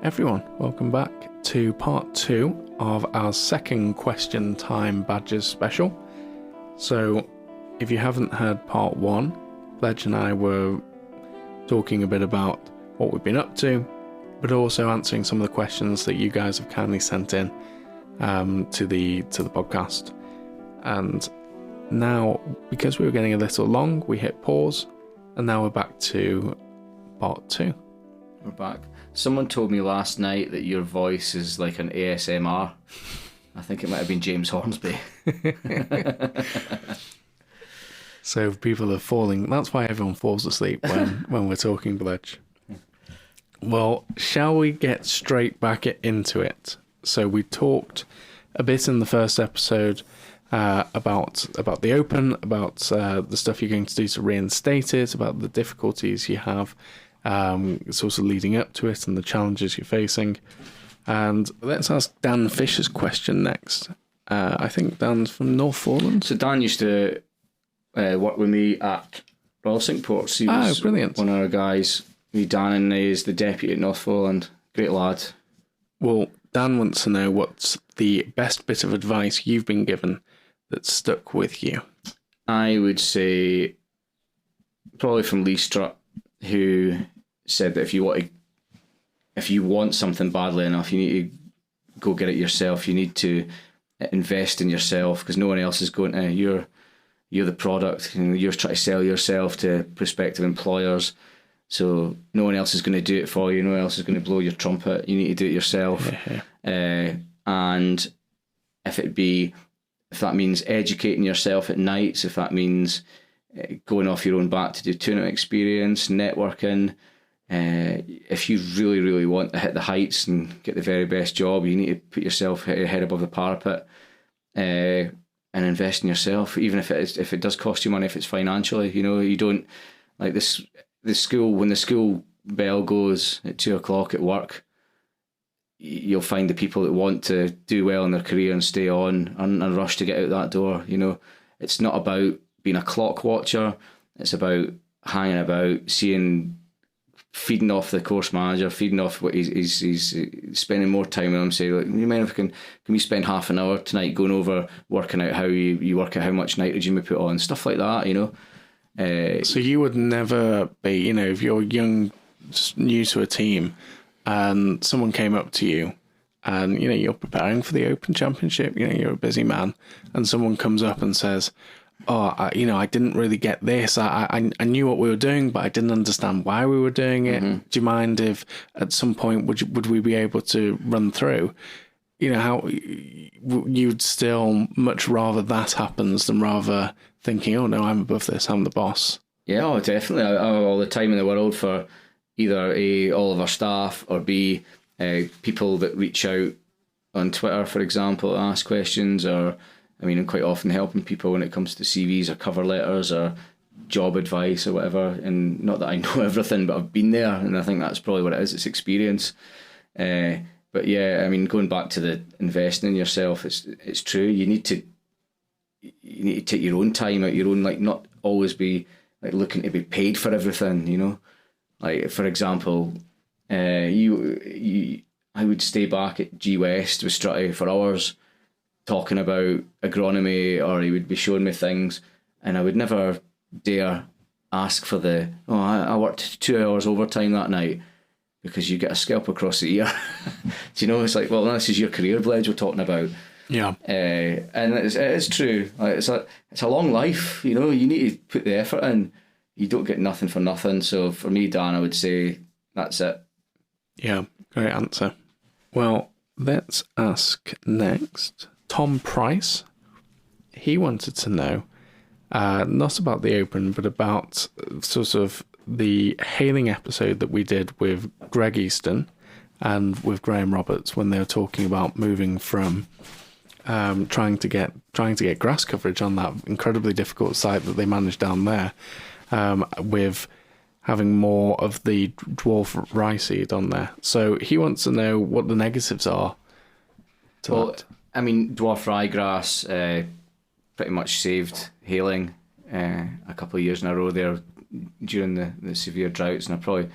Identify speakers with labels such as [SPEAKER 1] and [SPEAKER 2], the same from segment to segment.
[SPEAKER 1] everyone, welcome back to part 2 of our second question time badges special. So if you haven't heard part 1, Bledge and I were talking a bit about what we've been up to, but also answering some of the questions that you guys have kindly sent in to the podcast. And now, because we were getting a little long, we hit pause, and now we're back to part 2.
[SPEAKER 2] We're back. Someone told me last night that your voice is like an ASMR. I think it might have been James Hornsby.
[SPEAKER 1] So people are falling. That's why everyone falls asleep when we're talking Bledge. Well, shall we get straight back into it? So we talked a bit in the first episode about the Open, about the stuff you're going to do to reinstate it, about the difficulties you have sort of leading up to it and the challenges you're facing. And let's ask Dan Fisher's question next. I think Dan's from Northforeland.
[SPEAKER 2] So Dan used to work with me at Royal Cinque Ports. He was
[SPEAKER 1] brilliant.
[SPEAKER 2] One of our guys. Dan is the deputy at Northforeland. Great lad.
[SPEAKER 1] Well, Dan wants to know what's the best bit of advice you've been given that stuck with you.
[SPEAKER 2] I would say probably from Lee Strutt, who said that if you want something badly enough, you need to go get it yourself. You need to invest in yourself because no one else is going to. You're the product, and you're trying to sell yourself to prospective employers. So no one else is going to do it for you. No one else is going to blow your trumpet. You need to do it yourself. And if that means educating yourself at nights, if that means going off your own back to do tournament experience, networking, if you really, really want to hit the heights and get the very best job, you need to put yourself head above the parapet and invest in yourself, even if it does cost you money, if it's financially. You don't like this. When the school bell goes at 2:00 at work, you'll find the people that want to do well in their career and stay on and rush to get out that door. It's not about being a clock watcher. It's about hanging about, feeding off the course manager, feeding off what he's spending more time with him. Say, like, you mind if can we spend half an hour tonight going over working out how you work out how much nitrogen we put on, stuff like that. So
[SPEAKER 1] you would never be, if you're young, new to a team, and someone came up to you, and you're preparing for the Open Championship, you're a busy man, and someone comes up and says, I didn't really get this. I knew what we were doing, but I didn't understand why we were doing it. Mm-hmm. Do you mind if at some point would we be able to run through? How you'd still much rather that happens than rather thinking, oh no, I'm above this, I'm the boss.
[SPEAKER 2] Yeah, definitely. I have all the time in the world for either A, all of our staff, or B, people that reach out on Twitter, for example, ask questions, or I'm quite often helping people when it comes to CVs or cover letters or job advice or whatever. And not that I know everything, but I've been there, and I think that's probably what it is. It's experience. But yeah, going back to the investing in yourself, it's true. You need to take your own time out, your own, not always be looking to be paid for everything. Like, for example, I would stay back at G West with Strutty for hours, talking about agronomy, or he would be showing me things, and I would never dare ask for I worked 2 hours overtime that night, because you get a scalp across the ear. It's like, well, this is your career, Bledge, we're talking about.
[SPEAKER 1] Yeah.
[SPEAKER 2] And it's true. It's a long life, you need to put the effort in. You don't get nothing for nothing. So for me, Dan, I would say that's it.
[SPEAKER 1] Yeah, great answer. Well, let's ask next Tom Price. He wanted to know, not about the Open, but about sort of the hailing episode that we did with Greg Easton and with Graham Roberts, when they were talking about moving from trying to get grass coverage on that incredibly difficult site that they managed down there, with having more of the dwarf rye seed on there. So he wants to know what the negatives are to that.
[SPEAKER 2] Dwarf ryegrass pretty much saved hailing a couple of years in a row there during the severe droughts, and I probably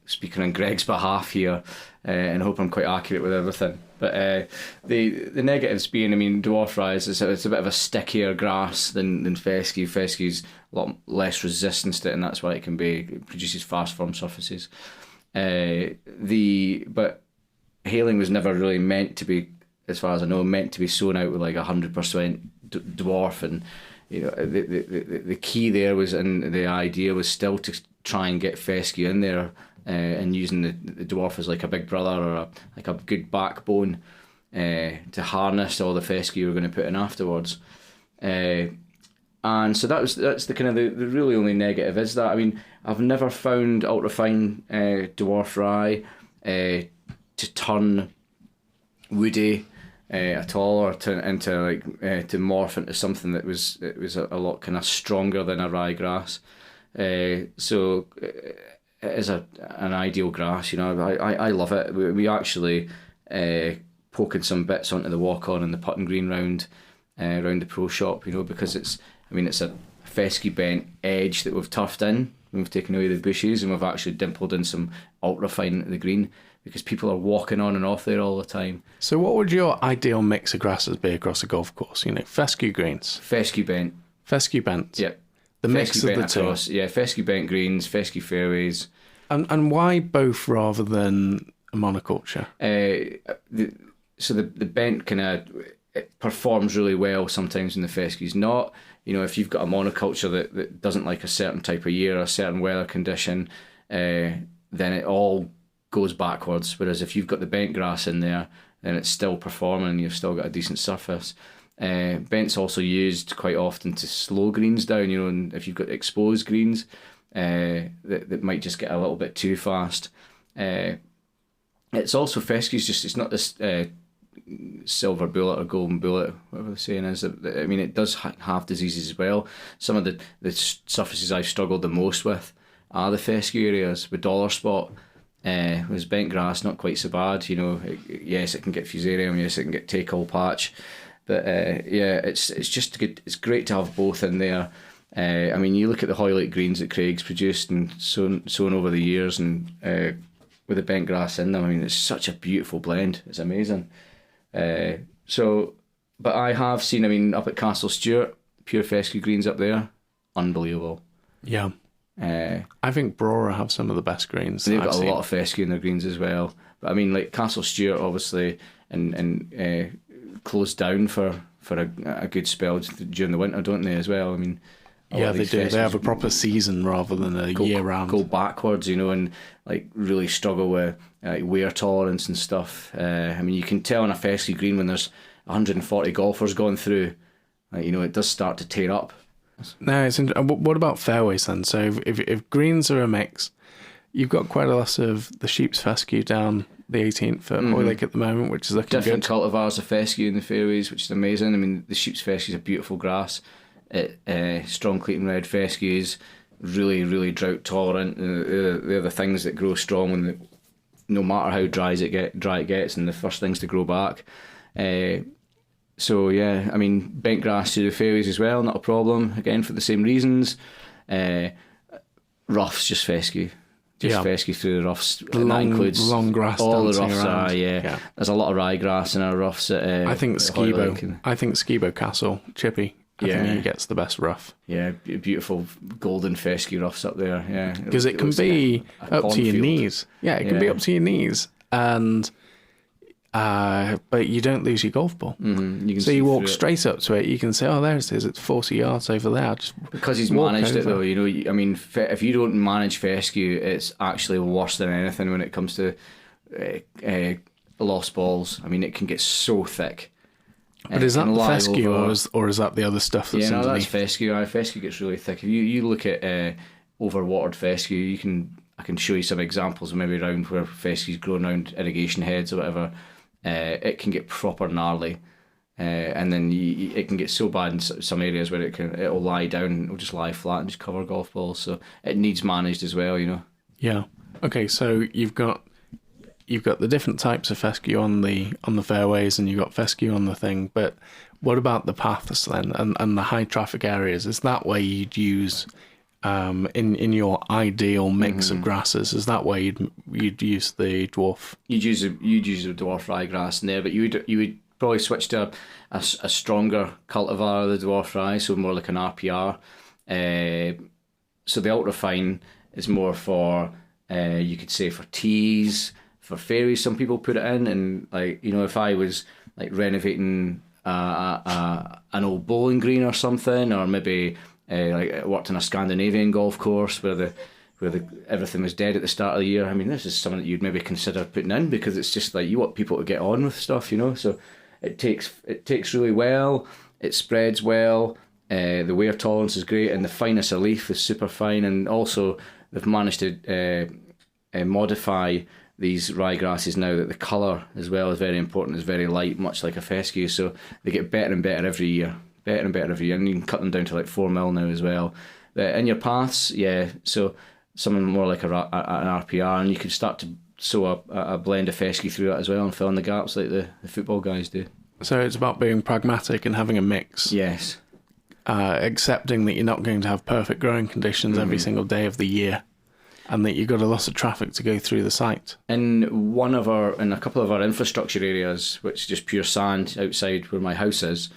[SPEAKER 2] speaking on Greg's behalf here, and I hope I'm quite accurate with everything. But the negatives being, I mean, dwarf rye it's a bit of a stickier grass than fescue. Fescue's a lot less resistance to it, and that's why it produces fast, firm surfaces. But haling was never really meant to be, as far as I know, meant to be sown out with like 100% dwarf, and you know the key there was, and the idea was still to try and get fescue in there, and using the dwarf as like a big brother or like a good backbone to harness all the fescue we're going to put in afterwards. And so that's the kind of the really only negative is that, I mean, I've never found ultrafine dwarf rye to turn woody at all, or to morph into something that was a lot kind of stronger than a ryegrass. So it is an ideal grass, you know. I love it. We actually poking some bits onto the walk-on and the putting green round the pro shop, you know, because it's a fescue bent edge that we've turfed in. We've taken away the bushes and we've actually dimpled in some ultrafine into the green, because people are walking on and off there all the time.
[SPEAKER 1] So what would your ideal mix of grasses be across a golf course? You know, fescue greens.
[SPEAKER 2] Fescue bent.
[SPEAKER 1] Fescue bent.
[SPEAKER 2] Yep.
[SPEAKER 1] The mix of the two.
[SPEAKER 2] Yeah, fescue bent greens, fescue fairways.
[SPEAKER 1] And why both rather than a monoculture?
[SPEAKER 2] So the bent kind of performs really well sometimes when the fescue's not. You know, if you've got a monoculture that doesn't like a certain type of year, a certain weather condition, then it all goes backwards. Whereas if you've got the bent grass in there, then it's still performing and you've still got a decent surface. Bent's also used quite often to slow greens down, you know, and if you've got exposed greens that might just get a little bit too fast. It's also, fescue's just, it's not this silver bullet or golden bullet, whatever the saying is. I mean, it does have diseases as well. Some of the surfaces I've struggled the most with are the fescue areas. With dollar spot, was bent grass not quite so bad, you know. Yes, it can get fusarium, yes, it can get take-all patch. But it's just good. It's great to have both in there. I mean, you look at the Hoylake greens that Craig's produced and sown over the years, and with the bent grass in them, I mean, it's such a beautiful blend. It's amazing. But I have seen, I mean, up at Castle Stewart, pure fescue greens up there, unbelievable.
[SPEAKER 1] Yeah. I think Brora have some of the best greens.
[SPEAKER 2] They've got a lot of fescue in their greens as well. But I mean, like Castle Stewart, obviously, and closed down for a good spell during the winter, don't they, as well? I mean,
[SPEAKER 1] yeah, they do. They have a proper season rather than a year round.
[SPEAKER 2] Go backwards, you know, and like really struggle with wear tolerance and stuff. I mean, you can tell in a fescue green when there's 140 golfers going through, you know, it does start to tear up.
[SPEAKER 1] No, what about fairways then? So if greens are a mix, you've got quite a lot of the sheep's fescue down the 18th at Hoylake at the moment, which is looking
[SPEAKER 2] different
[SPEAKER 1] good.
[SPEAKER 2] Cultivars of fescue in the fairways, which is amazing. I mean, the sheep's fescue is a beautiful grass. Strong Clayton red fescues, really, really drought tolerant. They're the things that grow strong when no matter how dry it gets, and the first things to grow back. So yeah, I mean, bent grass to the fairways as well, not a problem. Again, for the same reasons. Roughs, just fescue. Fescue through the roughs.
[SPEAKER 1] And that includes
[SPEAKER 2] long
[SPEAKER 1] grass
[SPEAKER 2] all the roughs
[SPEAKER 1] around.
[SPEAKER 2] Yeah. There's a lot of ryegrass in our roughs at
[SPEAKER 1] I think Skibo Castle, Chippy, I think he gets the best rough.
[SPEAKER 2] Yeah, beautiful golden fescue roughs up there. Yeah,
[SPEAKER 1] because it can be up to your knees. Yeah, it can be up to your knees, and but you don't lose your golf ball.
[SPEAKER 2] Mm-hmm.
[SPEAKER 1] You walk straight up to it. You can say, "Oh, there it is. It's 40 yards over there."
[SPEAKER 2] Because he's managed it though. You know, I mean, if you don't manage fescue, it's actually worse than anything when it comes to lost balls. I mean, it can get so thick.
[SPEAKER 1] But is that the fescue, or is that the other stuff that's underneath?
[SPEAKER 2] That's fescue. Fescue gets really thick. If you look at overwatered fescue, I can show you some examples of maybe around where fescue's grown around irrigation heads or whatever. It can get proper gnarly, and then it can get so bad in some areas where it'll lie down, it'll just lie flat and just cover golf balls. So it needs managed as well, you know. Yeah.
[SPEAKER 1] Okay, so you've got the different types of fescue on the fairways, and you've got fescue on the thing. But what about the paths then, and the high traffic areas? Is that where you'd use in your ideal mix of grasses? Is that where you'd use the dwarf?
[SPEAKER 2] You'd use a dwarf ryegrass in there, but you would probably switch to a stronger cultivar of the dwarf rye, so more like an RPR. So the ultrafine is more for you could say for teas, for fairies. Some people put it in, and like, you know, if I was like renovating an old bowling green or something, or maybe like I worked in a Scandinavian golf course where everything was dead at the start of the year. I mean, this is something that you'd maybe consider putting in, because it's just like you want people to get on with stuff, you know. So it takes really well. It spreads well. The wear tolerance is great, and the fineness of leaf is super fine. And also they've managed to modify these ryegrasses now that the colour as well is very important. It's very light, much like a fescue. So they get better and better every year. And you can cut them down to like 4 mil now as well. In your paths, yeah. So something more like an RPR, and you could start to sow a blend of fescue through that as well and fill in the gaps like the football guys do.
[SPEAKER 1] So it's about being pragmatic and having a mix.
[SPEAKER 2] Yes.
[SPEAKER 1] Accepting that you're not going to have perfect growing conditions every single day of the year, and that you've got a lot of traffic to go through the site. In
[SPEAKER 2] a couple of our infrastructure areas, which is just pure sand outside where my house is,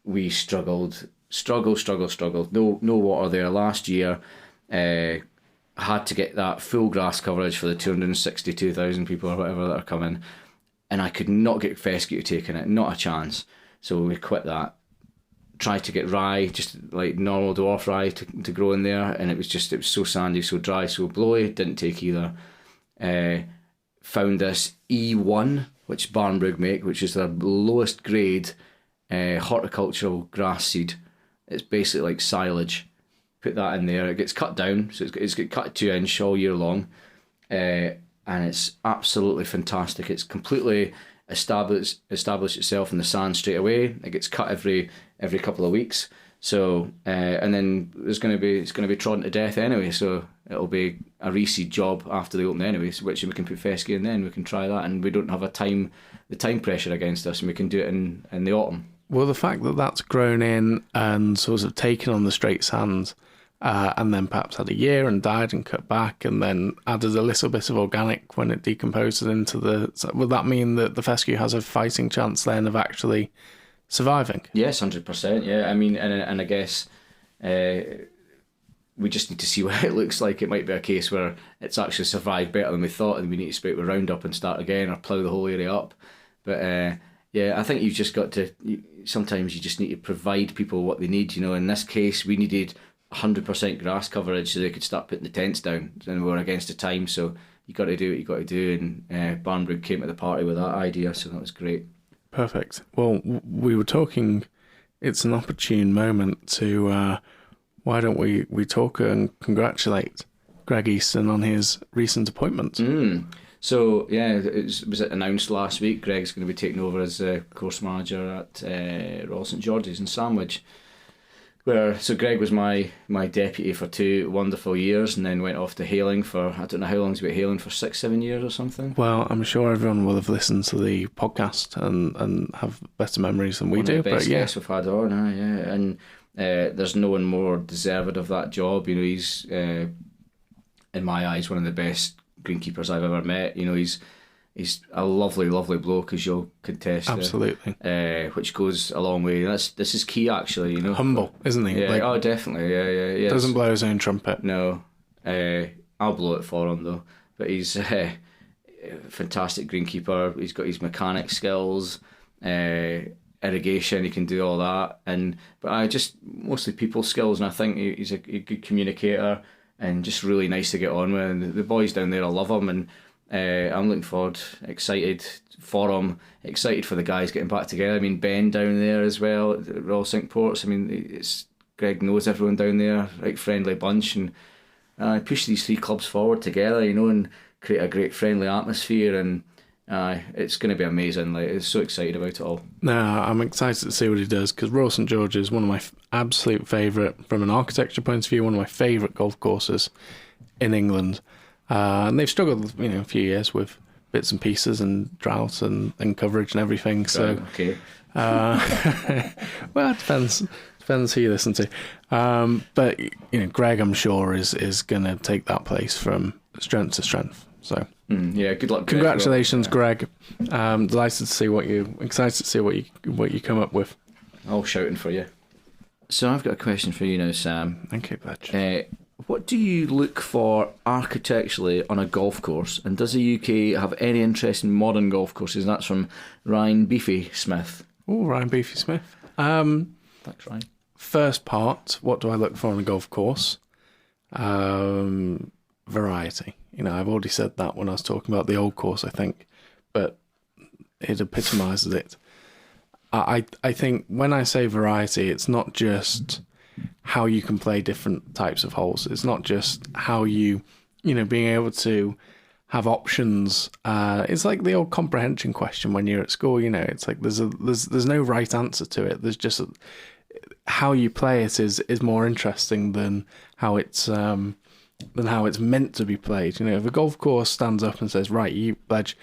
[SPEAKER 2] we struggled. No water there. Last year, had to get that full grass coverage for the 262,000 people or whatever that are coming, and I could not get fescue to take in it, not a chance. So we quit that. Tried to get rye, just like normal dwarf rye to grow in there, and it was so sandy, so dry, so blowy, didn't take either. Found this E1, which Barnbrug make, which is the lowest grade horticultural grass seed. It's basically like silage. Put that in there, it gets cut down, so it's get cut 2 inch all year long, and it's absolutely fantastic. It's completely established itself in the sand straight away. It gets cut every couple of weeks. So and then it's going to be trodden to death anyway. So it'll be a reseed job after the open anyway. So which we can put fescue in, then we can try that, and we don't have the time pressure against us, and we can do it in the autumn.
[SPEAKER 1] Well, the fact that that's grown in and sort of taken on the straight sands, and then perhaps had a year and died and cut back, and then added a little bit of organic when it decomposes into would that mean that the fescue has a fighting chance then of actually surviving?
[SPEAKER 2] Yes, 100%. Yeah, I mean, and I guess we just need to see what it looks like. It might be a case where it's actually survived better than we thought, and we need to spray it with Roundup and start again, or plough the whole area up. But yeah, I think you've just got to. Sometimes you just need to provide people what they need. You know, in this case, we needed 100% grass coverage so they could start putting the tents down, and we were against the time, so you got to do what you got to do. And Barnbrug came to the party with that idea, so that was great.
[SPEAKER 1] Perfect. Well, we were talking, it's an opportune moment to, why don't we talk and congratulate Greg Easton on his recent appointment.
[SPEAKER 2] So, yeah, was it announced last week? Greg's going to be taking over as course manager at Royal St George's in Sandwich. So Greg was my deputy for 2 wonderful years, and then went off to Hailing for, I don't know how long he's been Hailing, for 6-7 years or something.
[SPEAKER 1] Well, I'm sure everyone will have listened to the podcast and have better memories than we do.
[SPEAKER 2] One of the best
[SPEAKER 1] but yeah,
[SPEAKER 2] guests we've had on, yeah. And there's no one more deserved of that job. You know, he's in my eyes one of the best greenkeepers I've ever met. You know, he's a lovely bloke, as you'll contest.
[SPEAKER 1] Absolutely.
[SPEAKER 2] Which goes a long way. This is key, actually. You know,
[SPEAKER 1] humble, isn't he?
[SPEAKER 2] Yeah. Oh, definitely. Yeah.
[SPEAKER 1] Doesn't blow his own trumpet.
[SPEAKER 2] No. I'll blow it for him though. But he's a fantastic greenkeeper. He's got his mechanic skills, irrigation. He can do all that, but I just mostly people skills. And I think he's a good communicator and just really nice to get on with. And the boys down there, I love him, and I'm looking forward, excited for him, excited for the guys getting back together. I mean, Ben down there as well at Royal Cinque Ports. I mean, Greg knows everyone down there, right, friendly bunch, and push these 3 clubs forward together, you know, and create a great friendly atmosphere. And it's going to be amazing. Like, it's so excited about it all. No,
[SPEAKER 1] I'm excited to see what he does, because Royal St George is one of my absolute favourite, from an architecture point of view, one of my favourite golf courses in England. And they've struggled, you know, a few years with bits and pieces and drought and coverage and everything. So,
[SPEAKER 2] okay.
[SPEAKER 1] Well, it depends Depends who you listen to. But Greg, I'm sure is going to take that place from strength to strength. So
[SPEAKER 2] yeah, good luck.
[SPEAKER 1] Congratulations, Greg. Delighted to see excited to see what you come up with.
[SPEAKER 2] All shouting for you. So I've got a question for you now, Sam.
[SPEAKER 1] Thank you, Bledge.
[SPEAKER 2] What do you look for architecturally on a golf course? And does the UK have any interest in modern golf courses? And that's from Ryan Beefy Smith.
[SPEAKER 1] Oh, Ryan Beefy Smith.
[SPEAKER 2] Thanks, Ryan.
[SPEAKER 1] First part, what do I look for on a golf course? Variety. I've already said that when I was talking about the old course, I think, but it epitomises it. I think when I say variety, it's not just how you can play different types of holes. It's not just how being able to have options. It's like the old comprehension question when you're at school. It's like there's no right answer to it. There's just how you play it is more interesting than how it's meant to be played. If a golf course stands up and says, right, you Bledge,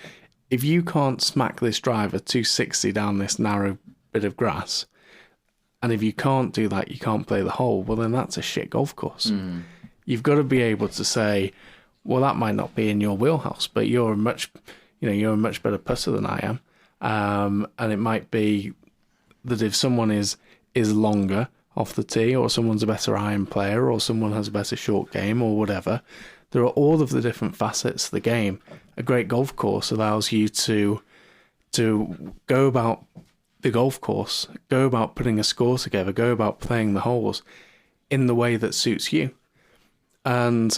[SPEAKER 1] if you can't smack this driver 260 down this narrow bit of grass, and if you can't do that, you can't play the hole, well, then that's a shit golf course. Mm. You've got to be able to say, well, that might not be in your wheelhouse, but you're a much better putter than I am. And it might be that if someone is longer off the tee, or someone's a better iron player, or someone has a better short game, or whatever, there are all of the different facets of the game. A great golf course allows you to go about the golf course, go about putting a score together, go about playing the holes in the way that suits you. And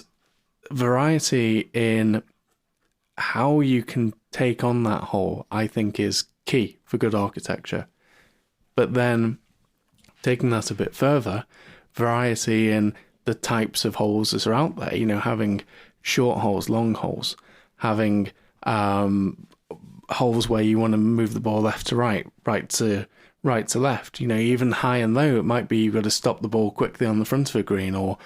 [SPEAKER 1] variety in how you can take on that hole, I think, is key for good architecture. But then, taking that a bit further, variety in the types of holes that are out there, having short holes, long holes, having holes where you want to move the ball left to right to left, even high and low. It might be you've got to stop the ball quickly on the front of a green, or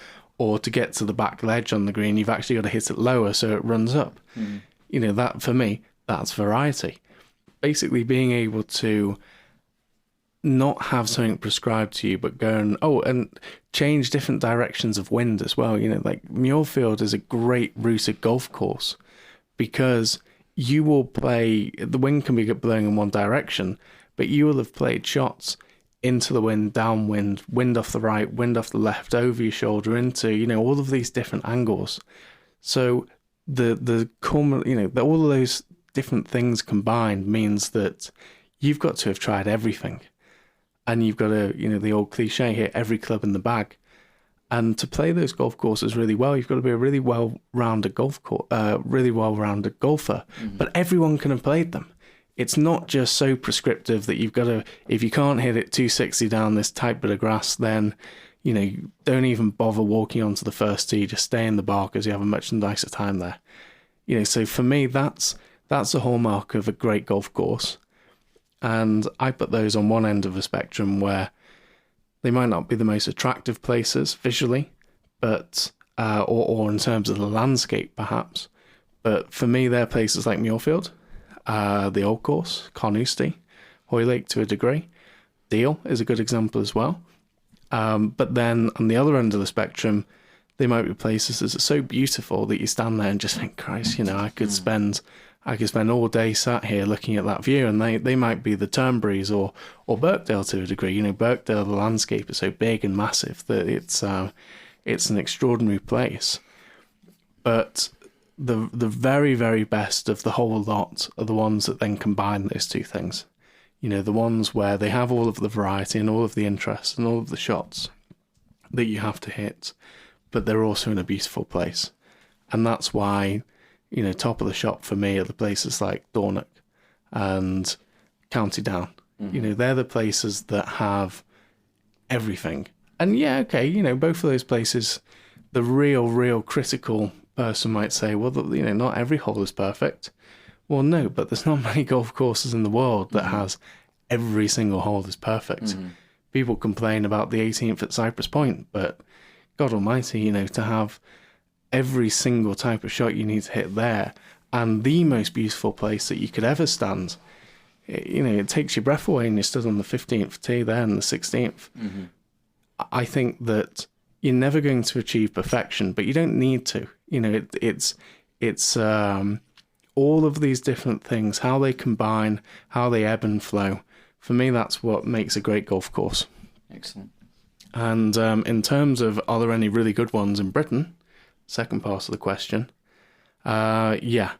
[SPEAKER 1] to get to the back ledge on the green, you've actually got to hit it lower so it runs up. Mm. That for me, that's variety. Basically being able to not have something prescribed to you, but go and change different directions of wind as well. Like Muirfield is a great rooted golf course because you will play, the wind can be blowing in one direction, but you will have played shots into the wind, downwind, wind off the right, wind off the left, over your shoulder, into, all of these different angles. So the common, all of those different things combined means that you've got to have tried everything. And you've got to, the old cliche here, every club in the bag. And to play those golf courses really well, you've got to be a really well-rounded golfer. Mm-hmm. But everyone can have played them. It's not just so prescriptive that you've got to, if you can't hit it 260 down this tight bit of grass, then, don't even bother walking onto the first tee. Just stay in the bar because you have a much nicer time there. So for me, that's a hallmark of a great golf course. And I put those on one end of the spectrum where they might not be the most attractive places visually, but or in terms of the landscape perhaps. But for me, they're places like Muirfield, the Old Course, Carnoustie, Hoylake to a degree. Deal is a good example as well. But then on the other end of the spectrum, they might be places that are so beautiful that you stand there and just think, Christ, I could spend all day sat here looking at that view, and they might be the Turnberries or Birkdale to a degree. Birkdale, the landscape is so big and massive that it's an extraordinary place. But the very, very best of the whole lot are the ones that then combine those two things. The ones where they have all of the variety and all of the interest and all of the shots that you have to hit, but they're also in a beautiful place. And that's why, top of the shop for me are the places like Dornoch and County Down. Mm-hmm. They're the places that have everything. And both of those places, the real critical person might say, well, not every hole is perfect. Well, no, but there's not many golf courses in the world that has every single hole is perfect. Mm-hmm. People complain about the 18th at Cypress Point, but God almighty, to have every single type of shot you need to hit there, and the most beautiful place that you could ever stand. It takes your breath away and you stood on the 15th tee there and the 16th. Mm-hmm. I think that you're never going to achieve perfection, but you don't need to. It's all of these different things, how they combine, how they ebb and flow. For me, that's what makes a great golf course.
[SPEAKER 2] Excellent.
[SPEAKER 1] And in terms of, are there any really good ones in Britain? Second part of the question. Yeah.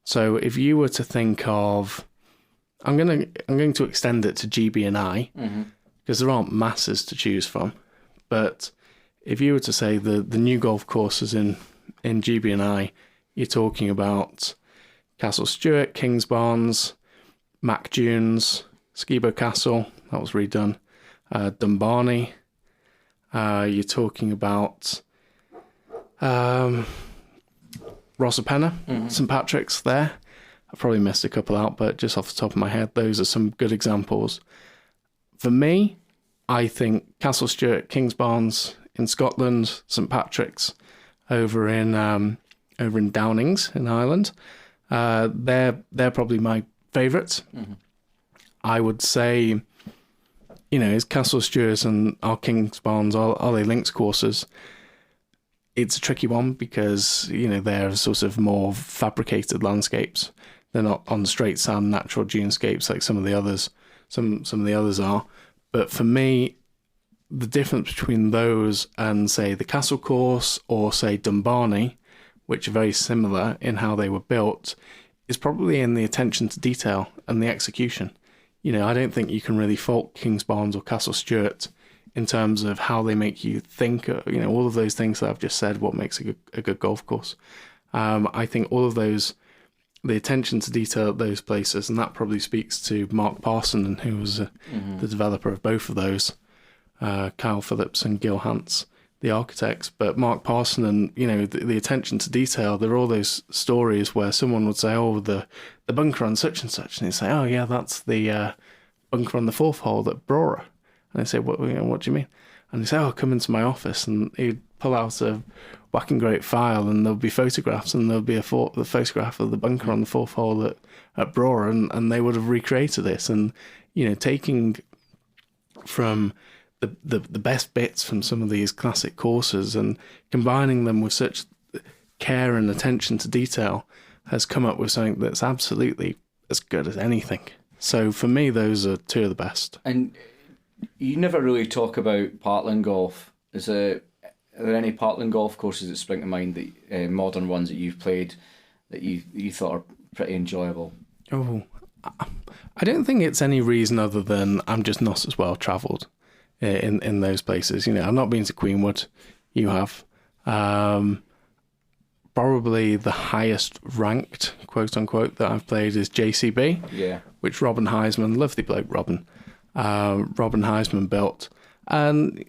[SPEAKER 1] So if you were to think of, I'm going to extend it to GB and I, because there aren't masses to choose from. But if you were to say the new golf courses in GB and I, you're talking about Castle Stuart, Kingsbarns, Mac Dunes, Skibo Castle, that was redone, Dumbarnie. You're talking about Rosapenna, St Patrick's there. I probably missed a couple out, but just off the top of my head, those are some good examples. For me, I think Castle Stuart, Kingsbarns in Scotland, St Patrick's over in Downings in Ireland. They're probably my favourites. I would say, is Castle Stuart and our Kingsbarns, are they links courses? It's a tricky one because, they're sort of more fabricated landscapes. They're not on straight sand, natural dunescapes like some of the others. Some of the others are. But for me, the difference between those and, say, the Castle course or, say, Dumbarnie, which are very similar in how they were built, is probably in the attention to detail and the execution. I don't think you can really fault Kingsbarns or Castle Stuart in terms of how they make you think, all of those things that I've just said, what makes a good golf course. I think all of those, the attention to detail at those places, and that probably speaks to Mark Parson, who was the developer of both of those, Kyle Phillips and Gil Hance, the architects. But Mark Parson and, the attention to detail, there are all those stories where someone would say, oh, the bunker on such and such, and they'd say, oh yeah, that's the bunker on the fourth hole at Brora. And they say, what do you mean? And they say, oh, come into my office. And he'd pull out a whacking great file, and there'll be photographs, and there'll be the photograph of the bunker on the fourth hole at Brora, and they would have recreated this. And, taking from the best bits from some of these classic courses and combining them with such care and attention to detail has come up with something that's absolutely as good as anything. So for me, those are two of the best.
[SPEAKER 2] And you never really talk about Parkland golf. Are there any Parkland golf courses that spring to mind, that modern ones that you've played that you thought are pretty enjoyable?
[SPEAKER 1] Oh, I don't think it's any reason other than I'm just not as well travelled in those places. I've not been to Queenwood. You have. Probably the highest ranked, quote unquote, that I've played is JCB.
[SPEAKER 2] Yeah.
[SPEAKER 1] Which Robin Heisman, lovely bloke Robin Heisman built. And,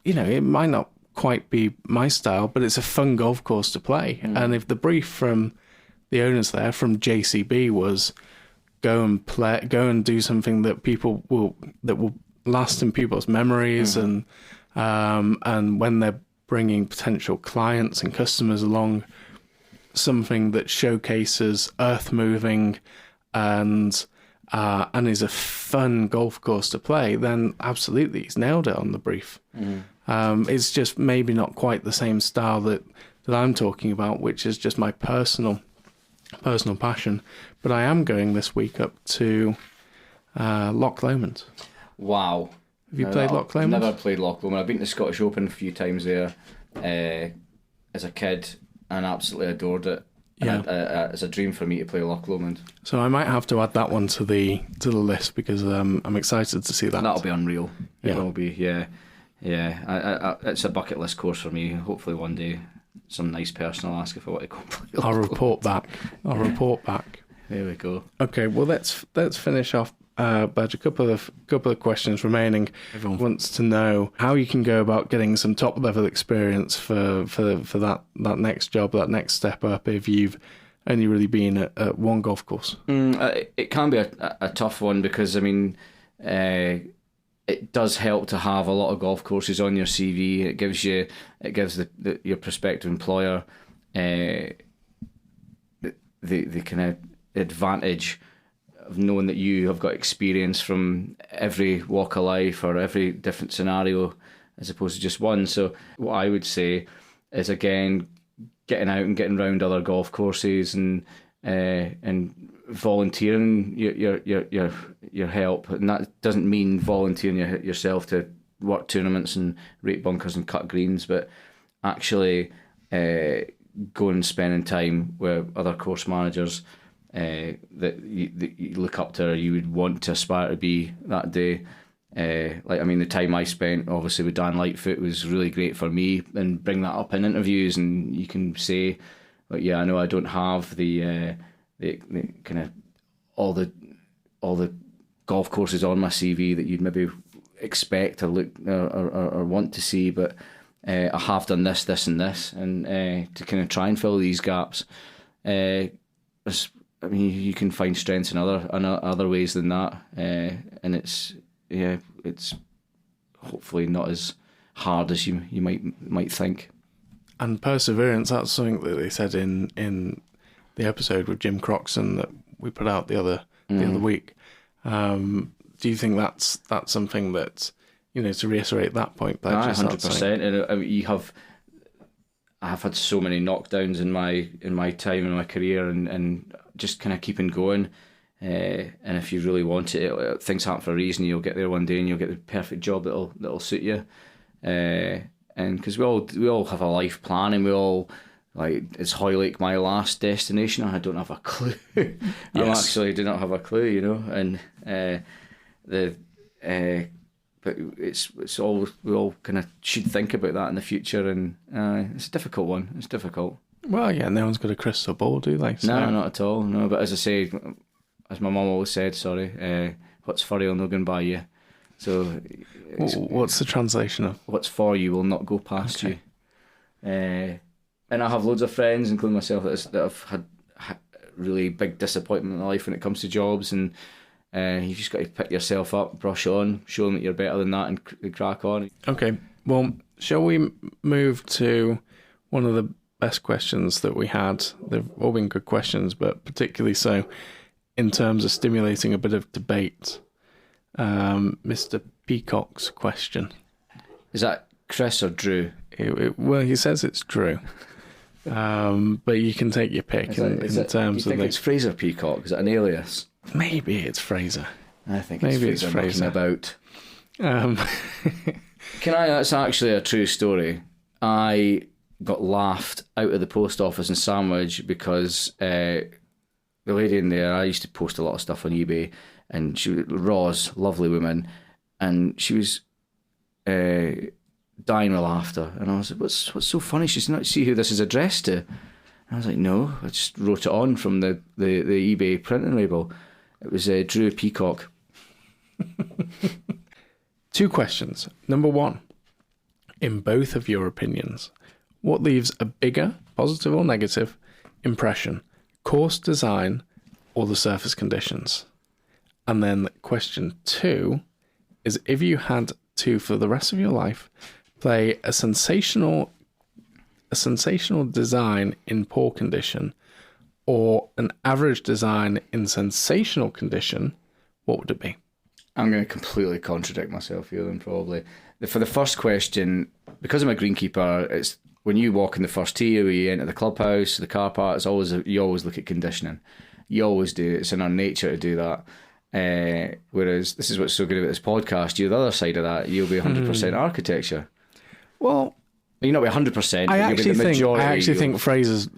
[SPEAKER 1] it might not quite be my style, but it's a fun golf course to play. And if the brief from the owners there, from JCB, was go and do something that will last in people's memories, and when they're bringing potential clients and customers along, something that showcases earth moving and is a fun golf course to play, then absolutely he's nailed it on the brief. It's just maybe not quite the same style that I'm talking about, which is just my personal passion. But I am going this week up to Loch Lomond. Wow. Have you played Loch Lomond?
[SPEAKER 2] I've never played Loch Lomond. I've been to the Scottish Open a few times there as a kid and absolutely adored it. Yeah. It's a dream for me to play Loch Lomond.
[SPEAKER 1] So I might have to add that one to the list because I'm excited to see that.
[SPEAKER 2] That'll be unreal.
[SPEAKER 1] Yeah.
[SPEAKER 2] It will be, yeah. It's a bucket list course for me. Hopefully one day some nice person will ask if I want to go play Loch Lomond.
[SPEAKER 1] I'll report back.
[SPEAKER 2] There we go.
[SPEAKER 1] Okay, well let's finish off. Badge, a couple of questions remaining. Everyone wants to know how you can go about getting some top level experience for that next job, that next step up, if you've only really been at one golf course.
[SPEAKER 2] It can be a tough one because it does help to have a lot of golf courses on your CV. It gives your prospective employer the kind of advantage of knowing that you have got experience from every walk of life or every different scenario as opposed to just one. So what I would say is, again, getting out and getting around other golf courses and volunteering your help. And that doesn't mean volunteering yourself to work tournaments and rate bunkers and cut greens, but actually going and spending time with other course managers that you look up to, or you would want to aspire to be that day. The time I spent obviously with Dan Lightfoot was really great for me, and bring that up in interviews, and you can say, like, yeah, I know I don't have the kind of all the golf courses on my CV that you'd maybe expect or look or want to see, but I have done this, and this, and to kind of try and fill these gaps. You can find strengths in other ways than that, and it's hopefully not as hard as you might think. And
[SPEAKER 1] perseverance, that's something that they said in the episode with Jim Croxton that we put out the other week. Do you think that's something that, to reiterate that point?
[SPEAKER 2] 100%. And I have had so many knockdowns in my time in my career, and just kind of keeping going. And if you really want it, things happen for a reason. You'll get there one day, and you'll get the perfect job that'll suit you. And because we all have a life plan, and we all, like, is Hoylake my last destination? I don't have a clue. Yes. I actually do not have a clue, and but it's all, we all kind of should think about that in the future, and it's a difficult one. It's difficult.
[SPEAKER 1] Well, yeah, no one's got a crystal ball, do they? So.
[SPEAKER 2] No, not at all. No, but as I say, as my mum always said, what's for you will not go by you. So,
[SPEAKER 1] what's the translation of?
[SPEAKER 2] What's for you will not go past you. And I have loads of friends, including myself, that have had really big disappointment in life when it comes to jobs, and you've just got to pick yourself up, brush on, show them that you're better than that, and crack on.
[SPEAKER 1] Okay, well, shall we move to one of the best questions that we had? They've all been good questions, but particularly so in terms of stimulating a bit of debate. Mr. Peacock's question.
[SPEAKER 2] Is that Chris or Drew?
[SPEAKER 1] Well, he says it's Drew. But you can take your pick in terms of...
[SPEAKER 2] Do you think it's Fraser Peacock? Is it an alias?
[SPEAKER 1] Maybe it's Fraser.
[SPEAKER 2] I think it's Fraser. About. That's actually a true story. I got laughed out of the post office in Sandwich because the lady in there, I used to post a lot of stuff on eBay, and she was Roz, lovely woman, and she was dying with laughter, and I was like, what's so funny? She's not see who this is addressed to. And I was like, no, I just wrote it on from the eBay printing label. It was Drew Peacock.
[SPEAKER 1] 2 questions. Number 1, in both of your opinions, what leaves a bigger, positive or negative, impression? Course design or the surface conditions? And then question 2 is, if you had to, for the rest of your life, play a sensational design in poor condition or an average design in sensational condition, what would it be?
[SPEAKER 2] I'm going to completely contradict myself here then, probably. For the first question, because I'm a greenkeeper, it's when you walk in the first tee or you enter the clubhouse, the car park, you always look at conditioning. You always do. It's in our nature to do that. Whereas this is what's so good about this podcast. You're the other side of that. You'll be 100% architecture.
[SPEAKER 1] Well,
[SPEAKER 2] you're not 100%.
[SPEAKER 1] I actually think Fraser's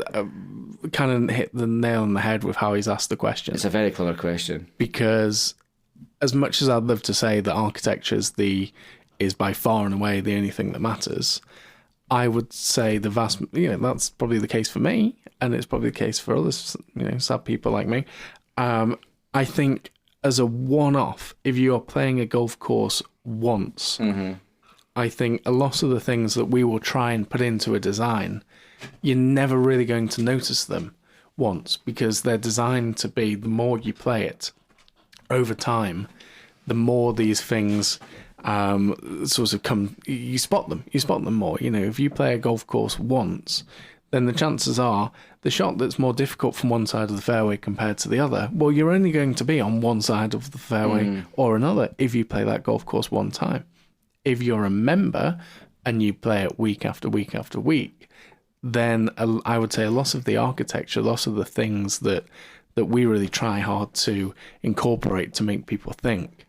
[SPEAKER 1] kind of hit the nail on the head with how he's asked the question.
[SPEAKER 2] It's a very clever question, because
[SPEAKER 1] as much as I'd love to say that architecture is by far and away the only thing that matters, I would say that's probably the case for me, and it's probably the case for others, sad people like me. I think as a one-off, if you are playing a golf course once, I think a lot of the things that we will try and put into a design, you're never really going to notice them once, because they're designed to be, the more you play it over time, the more these things sort of come, you spot them more. If you play a golf course once, then the chances are the shot that's more difficult from one side of the fairway compared to the other, well, you're only going to be on one side of the fairway or another if you play that golf course one time. If you're a member and you play it week after week after week, then I would say a lot of the architecture, a lot of the things that we really try hard to incorporate to make people think,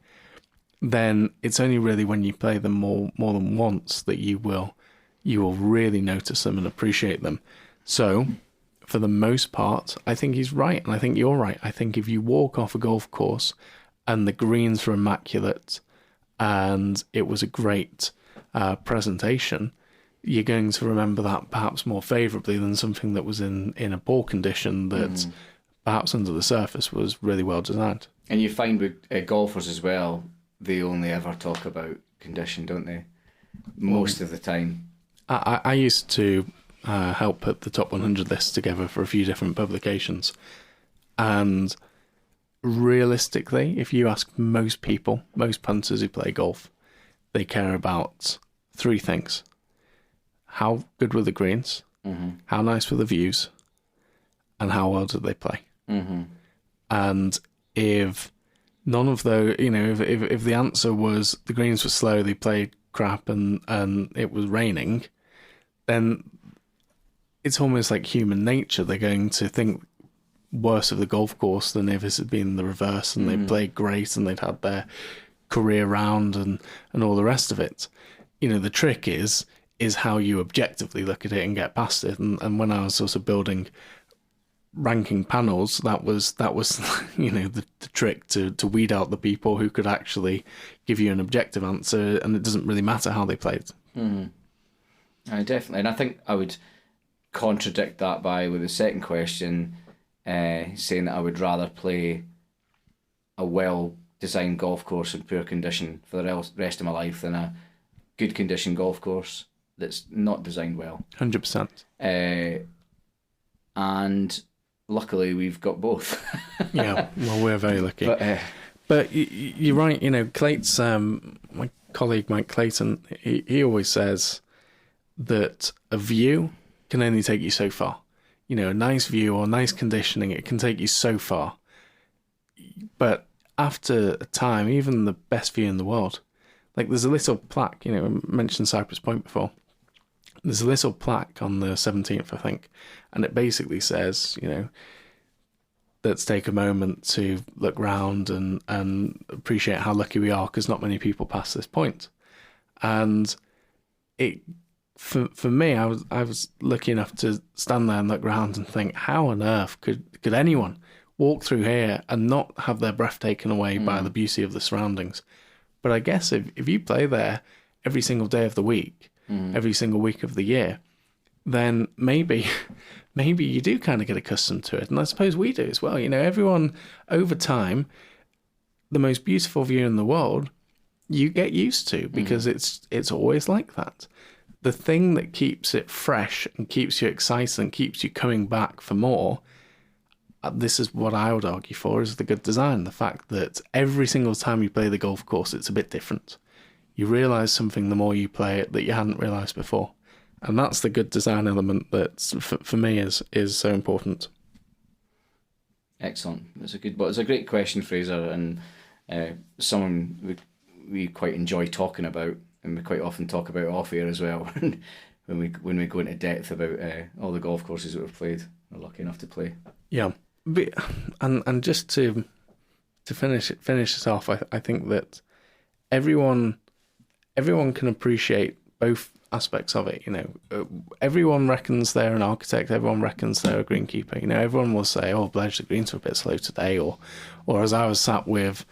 [SPEAKER 1] then it's only really when you play them more than once that you will really notice them and appreciate them. So, for the most part, I think he's right, and I think you're right. I think if you walk off a golf course and the greens were immaculate and it was a great presentation, you're going to remember that perhaps more favourably than something that was in a poor condition that perhaps under the surface was really well designed.
[SPEAKER 2] And you find with golfers as well, they only ever talk about condition, don't they? Most of the time.
[SPEAKER 1] I used to help put the top 100 lists together for a few different publications. And realistically, if you ask most people, most punters who play golf, they care about three things. How good were the greens? How nice were the views? And how well did they play? And if none of those, if the answer was the greens were slow, they played crap, and it was raining, then it's almost like human nature. They're going to think worse of the golf course than if it had been the reverse and they played great and they'd had their career round and all the rest of it. The trick is how you objectively look at it and get past it. And when I was also building ranking panels, that was the trick to weed out the people who could actually give you an objective answer, and it doesn't really matter how they played.
[SPEAKER 2] Definitely, and I think I would contradict that with the second question, saying that I would rather play a well-designed golf course in poor condition for the rest of my life than a good condition golf course that's not designed well.
[SPEAKER 1] 100%.
[SPEAKER 2] And luckily, we've got both.
[SPEAKER 1] Yeah, well, we're very lucky. But you're right. Clayton's, my colleague Mike Clayton, he always says that a view can only take you so far. A nice view or nice conditioning, it can take you so far. But after a time, even the best view in the world, like there's a little plaque, I mentioned Cypress Point before. There's a little plaque on the 17th, I think, and it basically says, let's take a moment to look round and appreciate how lucky we are because not many people pass this point. And it, for me, I was lucky enough to stand there and look round and think, how on earth could anyone walk through here and not have their breath taken away by the beauty of the surroundings? But I guess if you play there every single day of the week, every single week of the year, then maybe you do kind of get accustomed to it. And I suppose we do as well. Everyone over time, the most beautiful view in the world, you get used to because it's always like that. The thing that keeps it fresh and keeps you excited and keeps you coming back for more, this is what I would argue for, is the good design. The fact that every single time you play the golf course, it's a bit different. You realise something the more you play it that you hadn't realised before. And that's the good design element that, for me, is so important.
[SPEAKER 2] Excellent. It's a great question, Fraser, and someone we quite enjoy talking about, and we quite often talk about off air as well. when we go into depth about all the golf courses that we've played, we're lucky enough to play.
[SPEAKER 1] Yeah, and just to finish this off, I think that everyone can appreciate both aspects of it. Everyone reckons they're an architect, everyone reckons they're a greenkeeper. Everyone will say, oh, Bledge, the greens were a bit slow today, or as I was sat with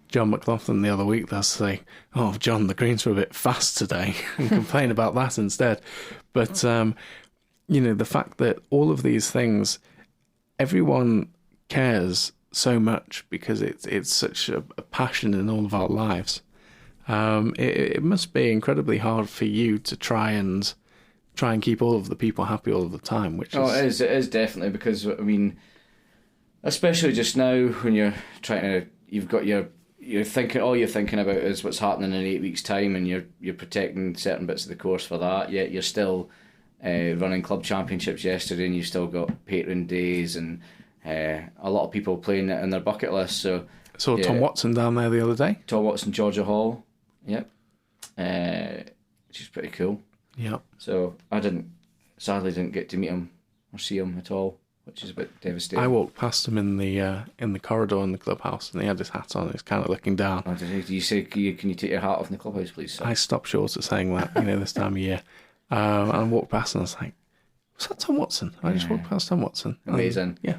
[SPEAKER 1] John McLaughlin the other week, they'll say, oh, John, the greens were a bit fast today, and complain about that instead. But the fact that all of these things, everyone cares so much because it's such a passion in all of our lives. It must be incredibly hard for you to try and keep all of the people happy all of the time. It
[SPEAKER 2] is definitely, because especially just now when you're thinking about is what's happening in 8 weeks' time, and you're protecting certain bits of the course for that. Yet you're still running club championships yesterday, and you've still got patron days and a lot of people playing it in their bucket list. So
[SPEAKER 1] Tom Watson down there the other day.
[SPEAKER 2] Tom Watson, Georgia Hall. Yep. which is pretty cool.
[SPEAKER 1] Yeah.
[SPEAKER 2] So I sadly didn't get to meet him or see him at all, which is a bit devastating.
[SPEAKER 1] I walked past him in the corridor in the clubhouse, and he had his hat on. He was kind of looking down.
[SPEAKER 2] Oh, did you say, can you take your hat off in the clubhouse, please, sir?
[SPEAKER 1] I stopped short at saying that, this time of year. And I walked past and I was like, was that Tom Watson? I just walked past Tom Watson.
[SPEAKER 2] Amazing.
[SPEAKER 1] Yeah.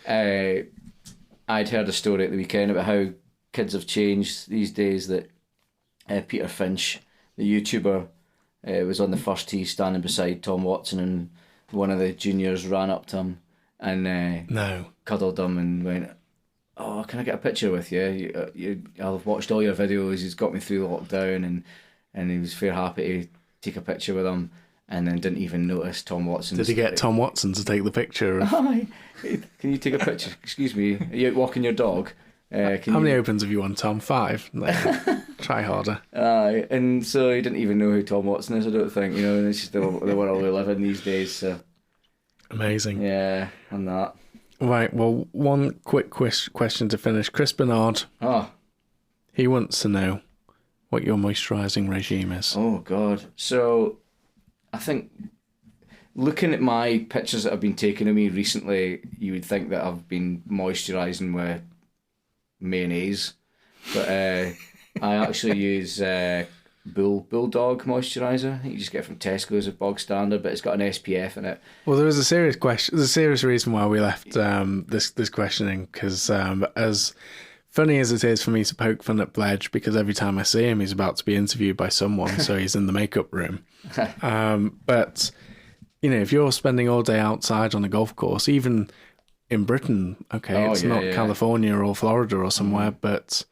[SPEAKER 2] I'd heard a story at the weekend about how kids have changed these days, that Peter Finch, the YouTuber, was on the first tee standing beside Tom Watson, and one of the juniors ran up to him and cuddled him and went, "Oh, can I get a picture with you? I've watched all your videos. He's got me through lockdown," and he was fair happy to take a picture with him, and then didn't even notice Tom Watson.
[SPEAKER 1] Did he get Tom Watson to take the picture?
[SPEAKER 2] Hi, can you take a picture? Excuse me, are you out walking your dog?
[SPEAKER 1] How many opens have you won, Tom? 5? Try harder.
[SPEAKER 2] And so he didn't even know who Tom Watson is, I don't think. And it's just the world we live in these days. So.
[SPEAKER 1] Amazing.
[SPEAKER 2] Yeah, on that.
[SPEAKER 1] Right, well, one quick question to finish. Chris Bernard. He wants to know what your moisturising regime is.
[SPEAKER 2] Oh, God. So, I think, looking at my pictures that have been taken of me recently, you would think that I've been moisturising with mayonnaise. But I actually use Bulldog moisturiser. You just get it from Tesco's, a bog standard, but it's got an SPF in it. Well,
[SPEAKER 1] there was a serious question. There's a serious reason why we left this questioning, because as funny as it is for me to poke fun at Bledge, because every time I see him, he's about to be interviewed by someone, so he's in the makeup room. But if you're spending all day outside on a golf course, even in Britain, it's not California or Florida or somewhere, but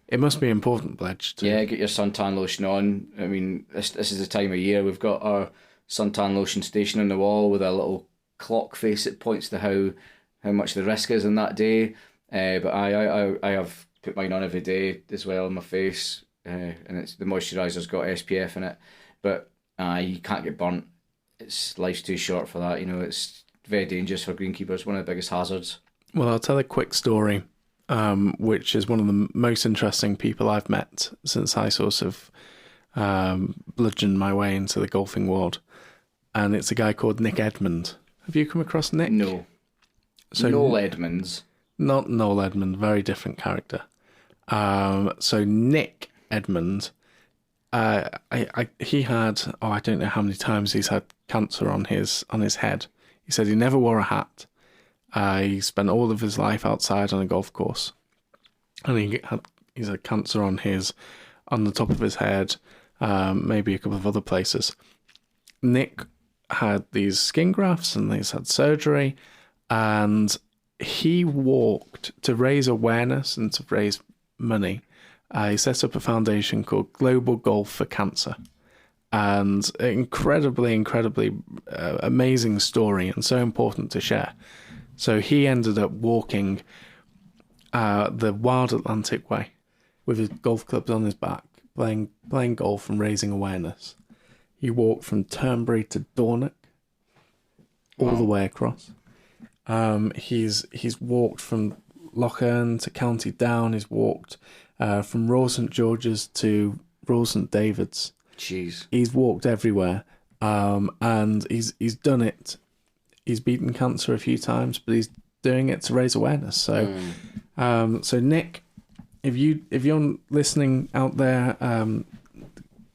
[SPEAKER 1] it must be important, Bledge.
[SPEAKER 2] Get your suntan lotion on. I mean, this is the time of year. We've got our suntan lotion station on the wall with a little clock face that points to how much the risk is in that day. But I have put mine on every day as well on my face, and it's the moisturiser's got SPF in it. But you can't get burnt. Life's too short for that. It's very dangerous for greenkeepers. One of the biggest hazards.
[SPEAKER 1] Well, I'll tell a quick story. Which is one of the most interesting people I've met since I sort of bludgeoned my way into the golfing world. And it's a guy called Nick Edmond. Have you come across Nick?
[SPEAKER 2] No. So Noel Edmonds.
[SPEAKER 1] Not Noel Edmond, very different character. So Nick Edmond, he had, I don't know how many times he's had cancer on his head. He said he never wore a hat. He spent all of his life outside on a golf course, and he's had cancer on the top of his head, maybe a couple of other places. Nick had these skin grafts and he's had surgery, and he walked to raise awareness and to raise money. He set up a foundation called Global Golf for Cancer, and incredibly amazing story, and so important to share. So he ended up walking the Wild Atlantic Way with his golf clubs on his back, playing golf and raising awareness. He walked from Turnberry to Dornoch, all the way across. He's walked from Lochern to County Down. He's walked from Royal St George's to Royal St David's.
[SPEAKER 2] Jeez.
[SPEAKER 1] He's walked everywhere, and he's done it. He's beaten cancer a few times, but he's doing it to raise awareness. So, so Nick, if you're listening out there,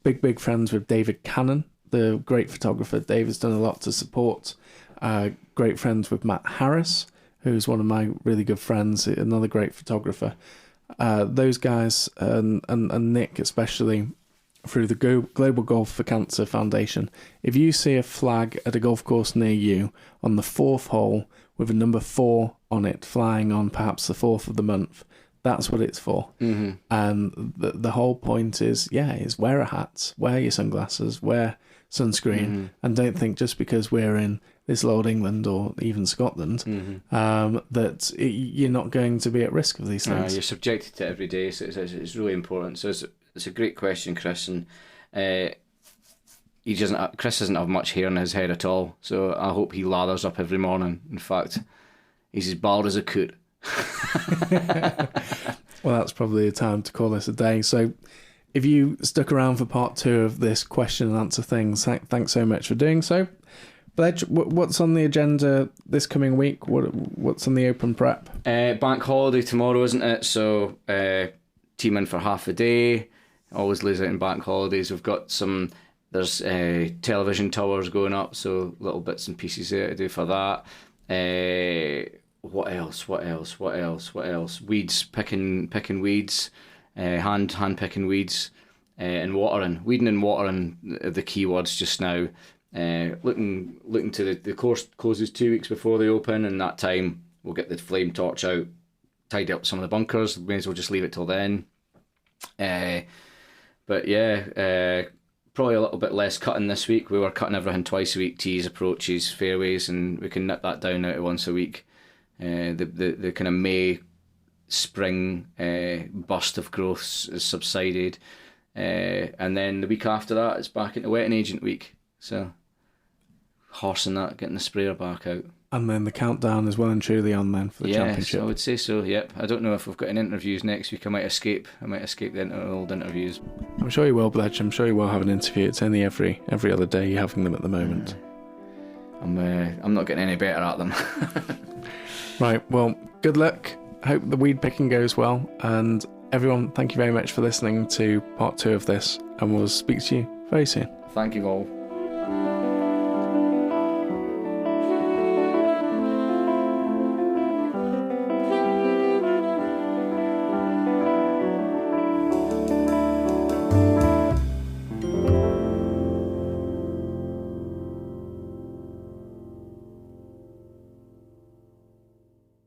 [SPEAKER 1] big friends with David Cannon, the great photographer. David's done a lot to support. Great friends with Matt Harris, who's one of my really good friends, another great photographer. Those guys and Nick especially, through the Global Golf for Cancer Foundation. If you see a flag at a golf course near you on the 4th hole with a number 4 on it, flying on perhaps the 4th of the month, that's what it's for. Mm-hmm. And the whole point is wear a hat, wear your sunglasses, wear sunscreen, and don't think just because we're in this Lord England or even Scotland that you're not going to be at risk of these things.
[SPEAKER 2] You're subjected to it every day, so it's really important. So it's a great question, Chris, and Chris doesn't have much hair on his head at all, so I hope he lathers up every morning. In fact, he's as bald as a coot.
[SPEAKER 1] Well, that's probably a time to call this a day. So if you stuck around for part 2 of this question and answer things, thanks so much for doing so. Bledge, what's on the agenda this coming week? What's on the open prep?
[SPEAKER 2] Bank holiday tomorrow, isn't it? So team in for half a day. Always lose out in bank holidays. We've got there's television towers going up, so little bits and pieces there to do for that. What else? Weeds, picking weeds, hand picking weeds, and watering. Weeding and watering are the key words just now. Looking to the course closes 2 weeks before they open, and that time we'll get the flame torch out, tidy up some of the bunkers. May as well just leave it till then. But yeah, probably a little bit less cutting this week. We were cutting everything twice a week: tees, approaches, fairways, and we can nip that down now to once a week. The kind of May spring burst of growth has subsided, and then the week after that it's back into wetting agent week. So horsing that, getting the sprayer back out.
[SPEAKER 1] And then the countdown is well and truly on then for the championship.
[SPEAKER 2] I would say so, yep. I don't know if we've got any interviews next week. I might escape the old interviews.
[SPEAKER 1] I'm sure you will, Bledge. I'm sure you will have an interview. It's only every other day you're having them at the moment.
[SPEAKER 2] I'm not getting any better at them.
[SPEAKER 1] Right, well, good luck. Hope the weed picking goes well. And everyone, thank you very much for listening to part 2 of this. And we'll speak to you very soon.
[SPEAKER 2] Thank you all.